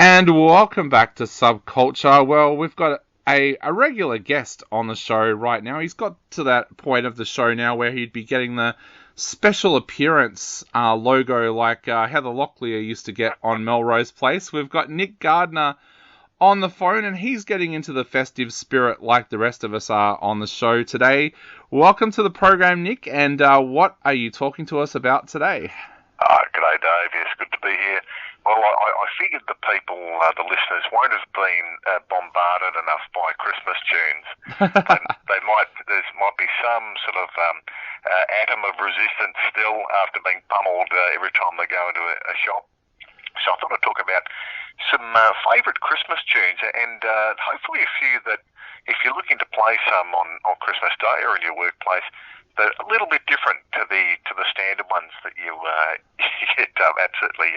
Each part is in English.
And welcome back to Subculture. Well, we've got a regular guest on the show right now. He's got to that point of the show now where he'd be getting the special appearance logo like Heather Locklear used to get on Melrose Place. We've got Nick Gardner on the phone, and he's getting into the festive spirit like the rest of us are on the show today. Welcome to the program, Nick, and what are you talking to us about today? G'day, Dave. Yes, good to be here. Well, I figured the people, the listeners, won't have been bombarded enough by Christmas tunes. There might be some sort of atom of resistance still after being pummeled every time they go into a shop. So I thought I'd talk about some favourite Christmas tunes, and hopefully a few that, if you're looking to play some on Christmas Day or in your workplace, they're a little bit different to the standard ones that you get absolutely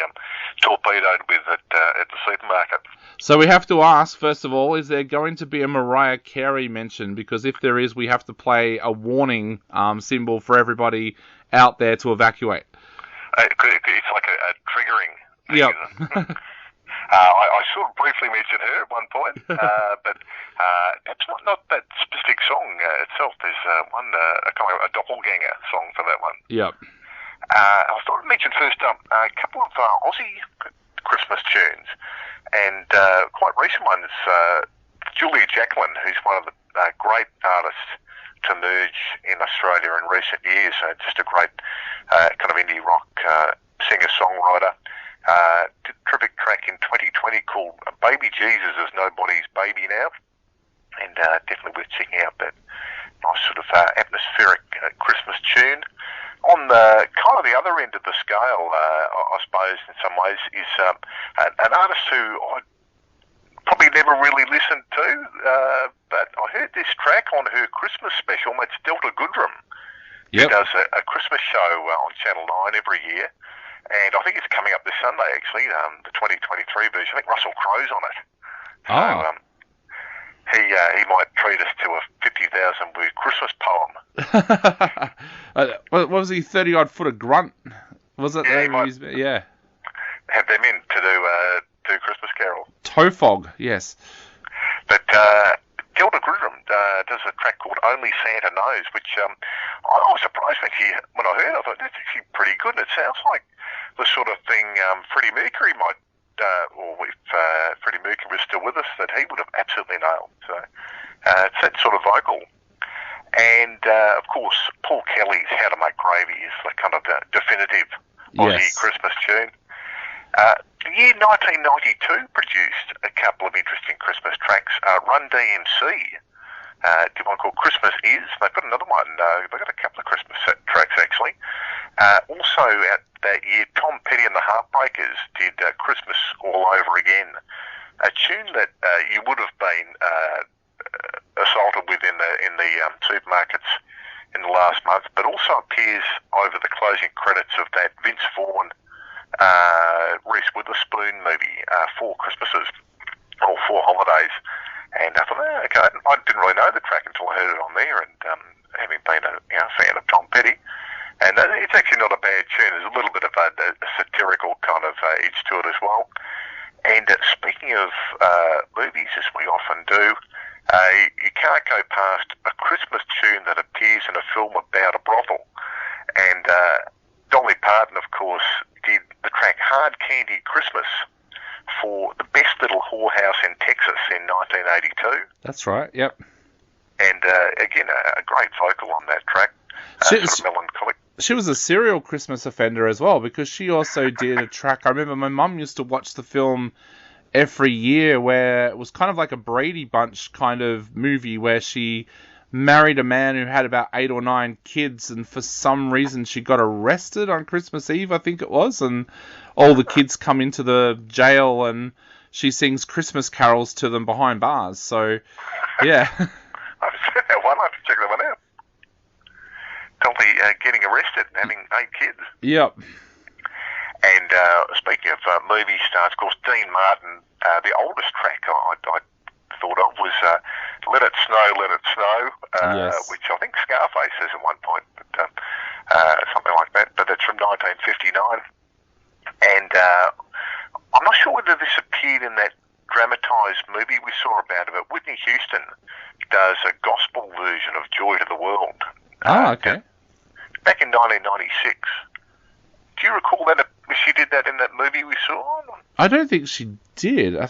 torpedoed with at the supermarket. So we have to ask, first of all, is there going to be a Mariah Carey mention? Because if there is, we have to play a warning symbol for everybody out there to evacuate. It's like a triggering thing. Yep. I sort of briefly mentioned her at one point, but it's not that specific song itself. There's one, a kind of a doppelganger song for that one. Yep. I thought I'd mention first up a couple of Aussie Christmas tunes, and quite recent ones. Julia Jacqueline, who's one of the great artists to emerge in Australia in recent years, just a great kind of indie rock singer-songwriter. Terrific track in 2020 called Baby Jesus Is Nobody's Baby Now, and definitely worth checking out. That nice sort of atmospheric Christmas tune. On the kind of the other end of the scale, I suppose in some ways, is an artist who I probably never really listened to, but I heard this track on her Christmas special. It's Delta Goodrem. Yep. She does a Christmas show on Channel 9 every year. And I think it's coming up this Sunday, actually, the 2023 version. I think Russell Crowe's on it. So he might treat us to a 50,000-word Christmas poem. What was he, 30-odd foot of grunt? Was it? Yeah, have them in to do Christmas carols. Tofog, yes. But Delta Goodrem does a track called Only Santa Knows, which I was surprised when I heard of it. It's actually pretty good. It sounds like the sort of thing Freddie Mercury might, or if Freddie Mercury was still with us, that he would have absolutely nailed. So it's that sort of vocal. And, of course, Paul Kelly's How to Make Gravy is the kind of definitive Aussie Christmas tune. The year 1992 produced a couple of interesting Christmas tracks. Run DMC did one called Christmas Is. They've got another one. They've got a couple of Christmas tracks, actually. Also, at that year, Tom Petty and the Heartbreakers did Christmas All Over Again, a tune that you would have been assaulted with in the supermarkets in the last month, but also appears over the closing credits of that Vince Vaughn, Reese Witherspoon movie, Four Christmases or Four Holidays. And I thought, okay, I didn't really know the track until I heard it on there, and having been a fan of Tom Petty. And it's actually not a bad tune. There's a little bit of a satirical kind of edge to it as well. And speaking of movies, as we often do, you can't go past a Christmas tune that appears in a film about a brothel. And Dolly Parton, of course, did the track Hard Candy Christmas for the Best Little Whorehouse in Texas in 1982. That's right, yep. And again, a great vocal on that track. Sort of melancholic. She was a serial Christmas offender as well, because she also did a track. I remember my mum used to watch the film every year, where it was kind of like a Brady Bunch kind of movie where she married a man who had about 8 or 9 kids, and for some reason she got arrested on Christmas Eve, I think it was, and all the kids come into the jail and she sings Christmas carols to them behind bars. So, yeah. I've seen that one. I have to check that one out. Dolly getting arrested and having 8 kids. Yep. And speaking of movie stars, of course, Dean Martin, the oldest track I thought of was Let It Snow, Let It Snow, yes. Which I think Scarface says at one point, but something like that. But it's from 1959. And I'm not sure whether this appeared in that dramatised movie we saw about it, but Whitney Houston does a gospel version of Joy to the World. Okay. Back in 1996. Do you recall that she did that in that movie we saw? I don't think she did. I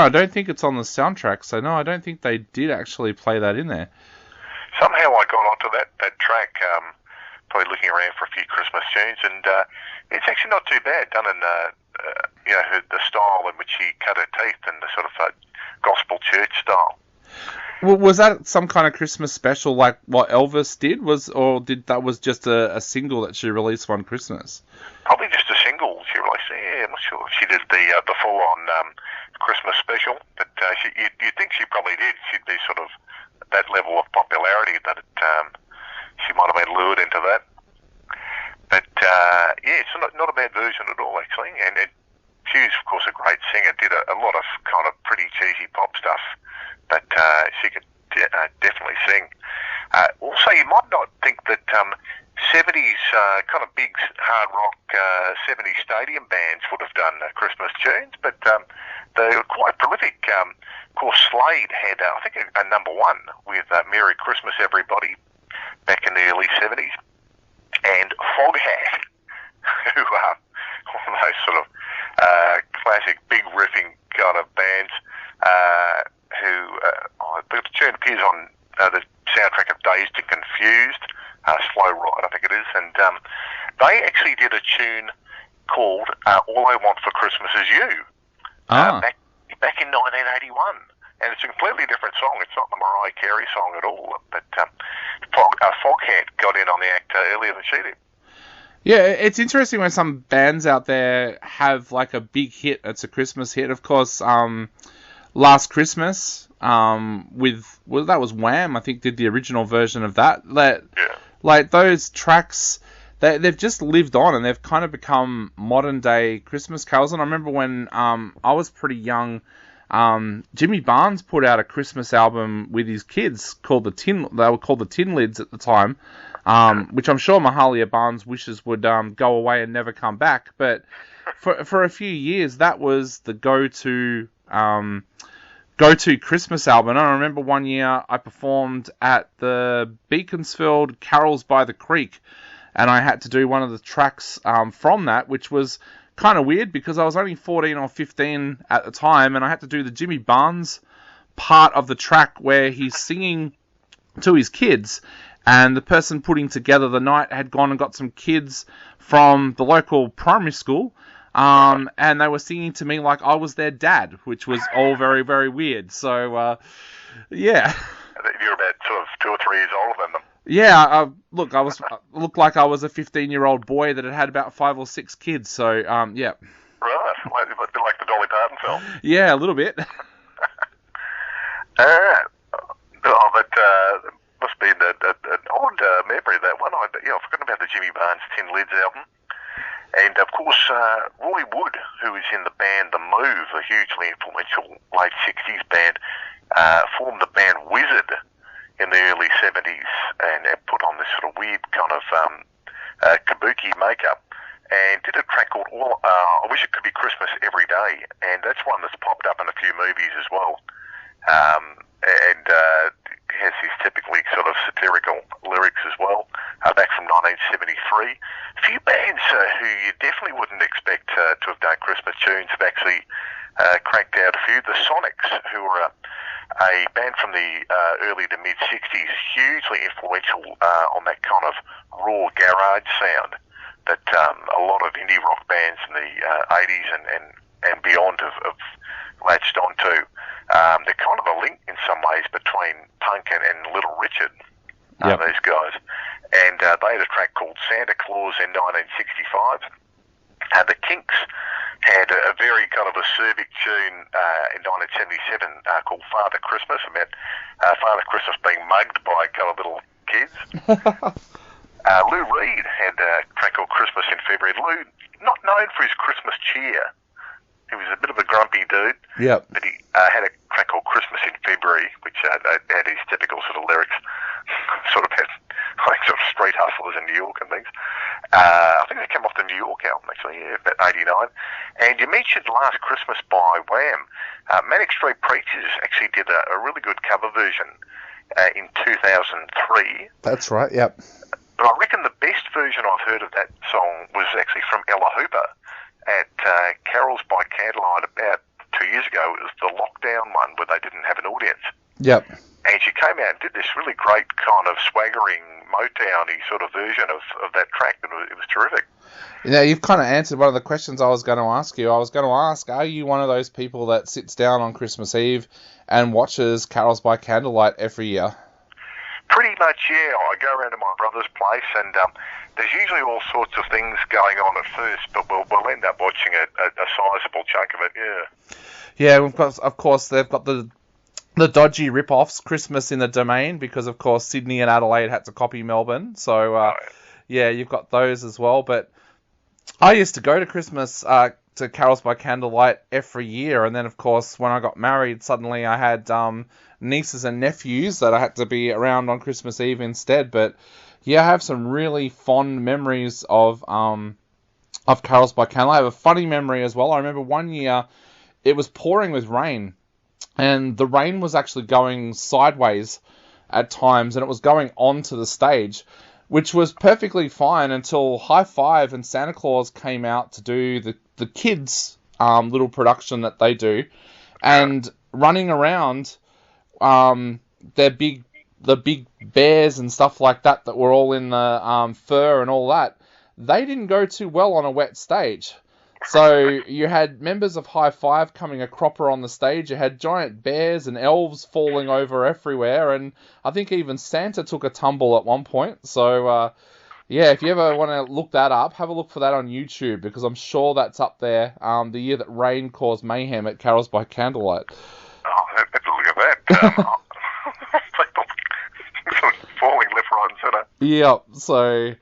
don't think it's on the soundtrack, so no, I don't think they did actually play that in there. Somehow I got onto that track, probably looking around for a few Christmas tunes, and it's actually not too bad, done in the style in which she cut her teeth, and the sort of gospel church style. Well, was that some kind of Christmas special like what Elvis did? That was just a single that she released one Christmas? Probably just a single she released. Yeah, I'm not sure if she did the full-on Christmas special, but you'd think she probably did. She'd be sort of that level of popularity that she might have been lured into that. But it's not a bad version at all, actually. And she's, of course, a great singer. Did a lot of kind of pretty cheesy pop stuff, but she could definitely sing. Also, you might not think that 70s kind of big hard rock 70s stadium bands would have done Christmas tunes, but they were quite prolific. Of course, Slade had, I think, a number one with Merry Christmas Everybody back in the early 70s. And Foghat, who are one of those sort of classic big riffing kind of bands, the tune appears on the soundtrack of Dazed and Confused, Slow Ride, I think it is, and they actually did a tune called All I Want for Christmas Is You back in 1981. And it's a completely different song. It's not the Mariah Carey song at all. But Foghat got in on the act earlier than she did. Yeah, it's interesting when some bands out there have like a big hit. It's a Christmas hit. Of course, Last Christmas that was Wham, I think, did the original version of that. Like those tracks, they've just lived on and they've kind of become modern day Christmas carols. And I remember when I was pretty young, Jimmy Barnes put out a Christmas album with his kids called they were called the Tin Lids at the time, which I'm sure Mahalia Barnes wishes would go away and never come back. But for a few years, that was the go-to Christmas album. And I remember one year I performed at the Beaconsfield Carols by the Creek, and I had to do one of the tracks from that, which was kind of weird because I was only 14 or 15 at the time, and I had to do the Jimmy Barnes part of the track where he's singing to his kids, and the person putting together the night had gone and got some kids from the local primary school, and they were singing to me like I was their dad, which was all very, very weird. So, yeah. You're about sort of 2 or 3 years older than them. Yeah, I looked like I was a 15-year-old boy that had about 5 or 6 kids. So, yeah. Right, a bit like the Dolly Parton film. Yeah, a little bit. But must be an odd memory of that one. I've forgotten about the Jimmy Barnes Tin Lids album. And, of course, Roy Wood, who was in the band The Move, a hugely influential late 60s band, formed the band Wizard in the early 70s and put on this sort of weird kind of kabuki makeup and did a track called I Wish It Could Be Christmas Every Day, and that's one that's popped up in a few movies as well, and has these typically sort of satirical lyrics as well, back from 1973. A few bands who you definitely wouldn't expect to have done Christmas tunes have actually cranked out a few. The Sonics, who were a band from the early to mid 60s, hugely influential on that kind of raw garage sound that a lot of indie rock bands in the 80s and beyond have latched onto. They're kind of a link in some ways between punk and Little Richard, these guys. And they had a track called Santa Claus in 1965. The Kinks had a very kind of acerbic tune in 1977 called Father Christmas, about Father Christmas being mugged by kind of little kids. Lou Reed had a track called Christmas in February. Lou, not known for his Christmas cheer. He was a bit of a grumpy dude. Yep. But he had a track called Christmas in February, which had his typical sort of lyrics, sort of had like sort of street hustlers in New York and things. I think they came off the New York album, actually, about 89. And you mentioned Last Christmas by Wham. Manic Street Preachers actually did a really good cover version in 2003. That's right, yep. But I reckon the best version I've heard of that song was actually from Ella Hooper at Carols by Candlelight about 2 years ago. It was the lockdown one where they didn't have an audience. Yep. And she came out and did this really great kind of swaggering Motown-y sort of version of that track, and it was terrific. Now, you've kind of answered one of the questions I was going to ask you. I was going to ask, are you one of those people that sits down on Christmas Eve and watches Carols by Candlelight every year? Pretty much, yeah. I go around to my brother's place, and there's usually all sorts of things going on at first, but we'll end up watching a sizable chunk of it, yeah. Yeah, we've got, of course, they've got the dodgy rip-offs, Christmas in the Domain, because, of course, Sydney and Adelaide had to copy Melbourne. So, yeah, you've got those as well. But I used to go to Christmas, to Carols by Candlelight every year. And then, of course, when I got married, suddenly I had nieces and nephews that I had to be around on Christmas Eve instead. But, yeah, I have some really fond memories of Carols by Candlelight. I have a funny memory as well. I remember one year it was pouring with rain. And the rain was actually going sideways at times, and it was going onto the stage, which was perfectly fine until High Five and Santa Claus came out to do the kids' little production that they do, and running around, the big bears and stuff like that were all in the fur and all that. They didn't go too well on a wet stage. So you had members of High Five coming a cropper on the stage. You had giant bears and elves falling over everywhere. And I think even Santa took a tumble at one point. So, yeah, if you ever want to look that up, have a look for that on YouTube, because I'm sure that's up there, the year that rain caused mayhem at Carols by Candlelight. Oh, let's look at that. People falling left, right and centre. Yeah, so...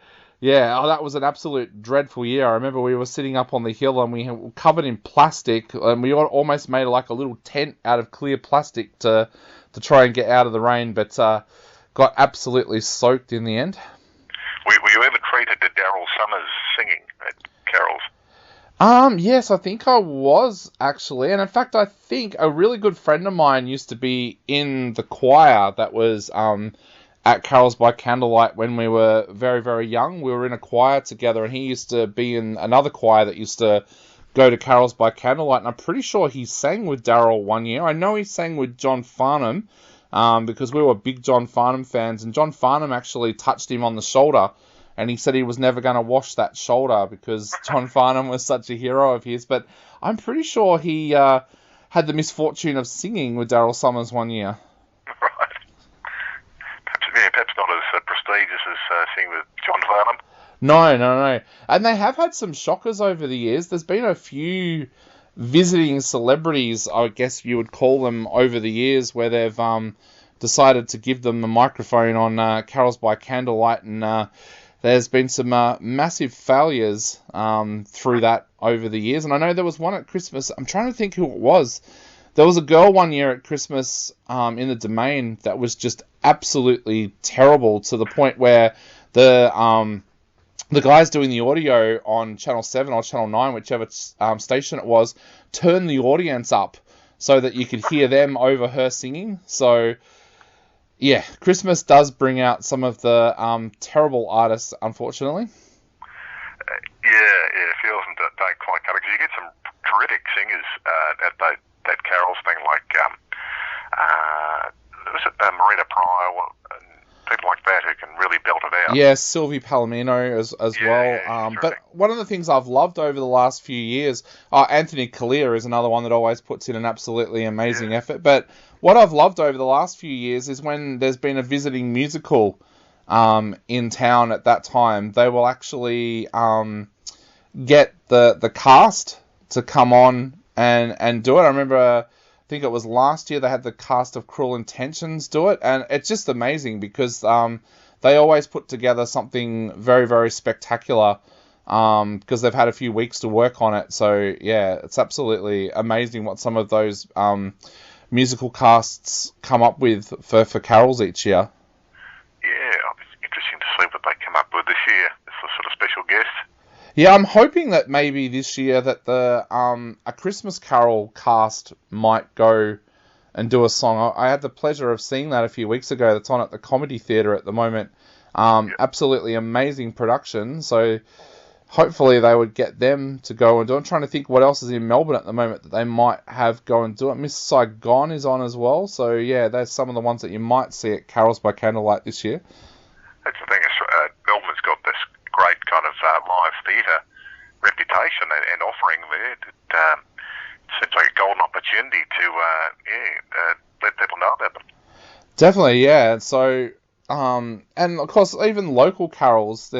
Yeah, that was an absolute dreadful year. I remember we were sitting up on the hill and we were covered in plastic, and we almost made like a little tent out of clear plastic to try and get out of the rain, but got absolutely soaked in the end. Were you ever treated to Daryl Summers singing at Carols? Yes, I think I was, actually. And in fact, I think a really good friend of mine used to be in the choir that was at Carols by Candlelight when we were very, very young. We were in a choir together, and he used to be in another choir that used to go to Carols by Candlelight, and I'm pretty sure he sang with Daryl one year. I know he sang with John Farnham, because we were big John Farnham fans, and John Farnham actually touched him on the shoulder, and he said he was never going to wash that shoulder because John Farnham was such a hero of his. But I'm pretty sure he had the misfortune of singing with Daryl Summers one year. Perhaps not as prestigious as singing with John Farnham. No. And they have had some shockers over the years. There's been a few visiting celebrities, I guess you would call them, over the years, where they've decided to give them the microphone on Carols by Candlelight, and there's been some massive failures through that over the years. And I know there was one at Christmas. I'm trying to think who it was. There was a girl one year at Christmas in the Domain that was just absolutely terrible, to the point where the guys doing the audio on Channel 7 or Channel 9, whichever station it was, turned the audience up so that you could hear them over her singing. So, yeah, Christmas does bring out some of the terrible artists, unfortunately. Yeah, it feels don't quite cut it, because you get some terrific singers at that Carols thing, like was it Marina Pryor and people like that who can really belt it out. Yeah, Sylvie Palomino as well. Yeah, but one of the things I've loved over the last few years, Anthony Collier is another one that always puts in an absolutely amazing effort. But what I've loved over the last few years is when there's been a visiting musical in town at that time, they will actually get the cast to come on and do it. I remember, I think it was last year, they had the cast of Cruel Intentions do it, and it's just amazing because they always put together something very, very spectacular because they've had a few weeks to work on it. So, yeah, it's absolutely amazing what some of those musical casts come up with for carols each year. Yeah, it's interesting to see what they come up with this year. This sort of special guest. Yeah, I'm hoping that maybe this year that the a Christmas Carol cast might go and do a song. I had the pleasure of seeing that a few weeks ago. That's on at the Comedy Theatre at the moment. Absolutely amazing production. So hopefully they would get them to go and do it. I'm trying to think what else is in Melbourne at the moment that they might have go and do it. Miss Saigon is on as well. So yeah, there's some of the ones that you might see at Carols by Candlelight this year. That's the thing. Melbourne's got this great kind of live theatre reputation and offering there. It seems like a golden opportunity to let people know about them. Definitely, yeah. So, and of course, even local carols.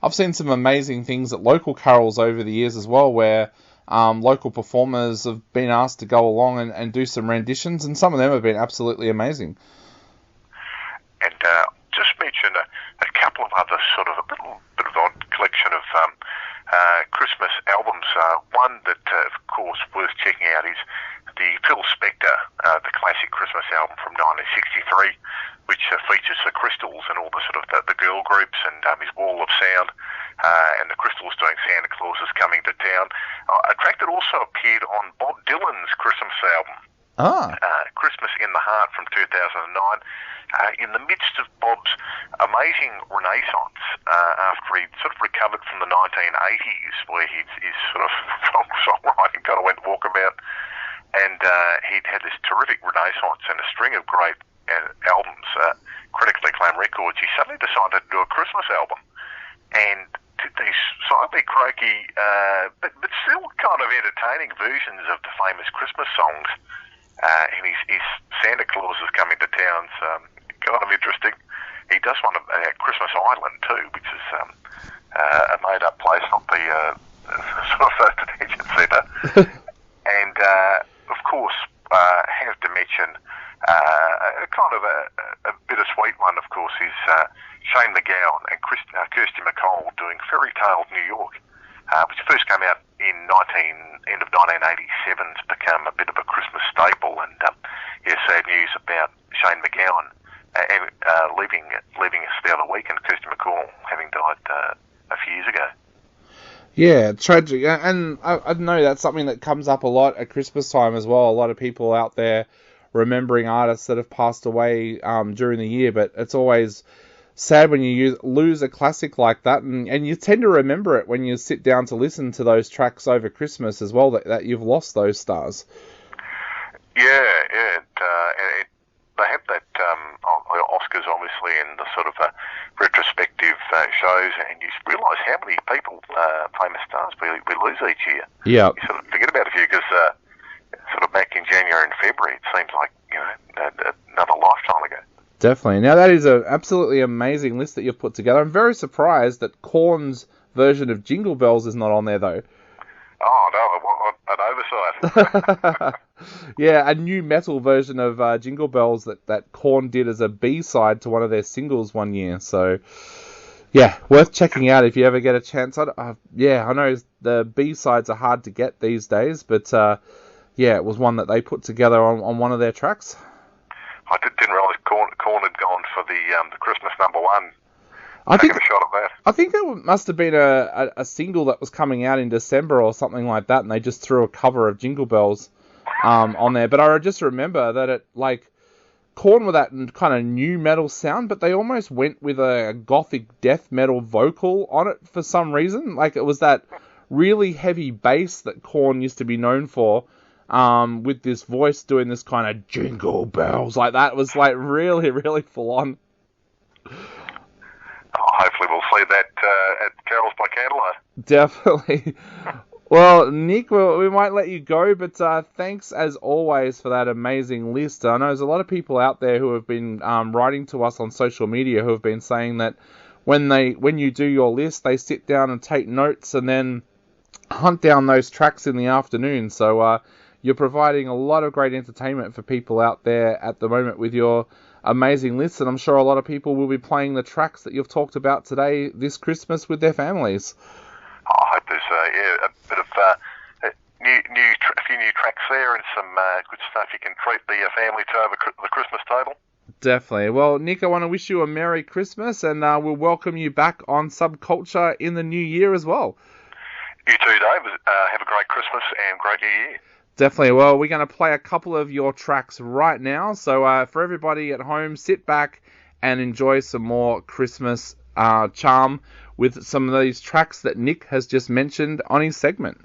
I've seen some amazing things at local carols over the years as well, where local performers have been asked to go along and do some renditions, and some of them have been absolutely amazing. And just mention a couple of other sort of a bit of odd collection of Christmas albums. One that, of course, worth checking out is the Phil Spector, the classic Christmas album from 1963, which features the Crystals and all the sort of the girl groups and his Wall of Sound, and the Crystals doing Santa Claus is Coming to Town. A track that also appeared on Bob Dylan's Christmas album, Christmas in the Heart from 2009. In the midst of Bob's amazing renaissance, after he sort of recovered from the 1980s, where his sort of songwriting kind of went walkabout, and he'd had this terrific renaissance and a string of great albums, critically acclaimed records, he suddenly decided to do a Christmas album, and did these slightly croaky, but still kind of entertaining versions of the famous Christmas songs. And his Santa Claus is Coming to Town's kind of interesting. He does one of Christmas Island too, which is a made-up place, not the sort of detention centre. And of course, have to mention kind of a bittersweet one. Of course, is Shane MacGowan and Kirsty MacColl doing Fairy Tale of New York, which first came out in end of 1987 to become a bit of a Christmas staple. And sad news about Shane MacGowan leaving us the other week, and Kirsty MacColl having died a few years ago. Yeah, tragic. And I know that's something that comes up a lot at Christmas time as well. A lot of people out there remembering artists that have passed away during the year, but it's always sad when you lose a classic like that, and you tend to remember it when you sit down to listen to those tracks over Christmas as well, that you've lost those stars. Yeah. They have that Oscars, obviously, and the sort of retrospective shows, and you realise how many people, famous stars, we lose each year. Yeah. You sort of forget about a few because sort of back in January and February, it seems like another lifetime ago. Definitely. Now, that is an absolutely amazing list that you've put together. I'm very surprised that Korn's version of Jingle Bells is not on there, though. Oh, no, an oversight. Yeah, a new metal version of Jingle Bells that Korn did as a B-side to one of their singles one year. So, yeah, worth checking out if you ever get a chance. I know the B-sides are hard to get these days, but it was one that they put together on one of their tracks. I didn't realise Korn had gone for the Christmas number one. I think a shot at that. I think it must have been a single that was coming out in December or something like that, and they just threw a cover of Jingle Bells on there. But I just remember that it, like, Korn with that kind of new metal sound, but they almost went with a gothic death metal vocal on it for some reason. Like, it was that really heavy bass that Korn used to be known for, with this voice doing this kind of Jingle Bells. Like, that was like really, really full on. Hopefully we'll see that at Carols by Candlelight. Definitely. Well, Nick, we might let you go, but thanks as always for that amazing list. I know there's a lot of people out there who have been writing to us on social media who have been saying that when you do your list, they sit down and take notes and then hunt down those tracks in the afternoon. So you're providing a lot of great entertainment for people out there at the moment with your amazing list, and I'm sure a lot of people will be playing the tracks that you've talked about today this Christmas with their families. I hope there's a bit of a few new tracks there and some good stuff you can treat the family to over the Christmas table. Definitely. Well, Nick, I want to wish you a Merry Christmas, and we'll welcome you back on Subculture in the new year as well. You too, Dave. Have a great Christmas and great New Year. Definitely. Well, we're going to play a couple of your tracks right now. So for everybody at home, sit back and enjoy some more Christmas charm with some of these tracks that Nick has just mentioned on his segment.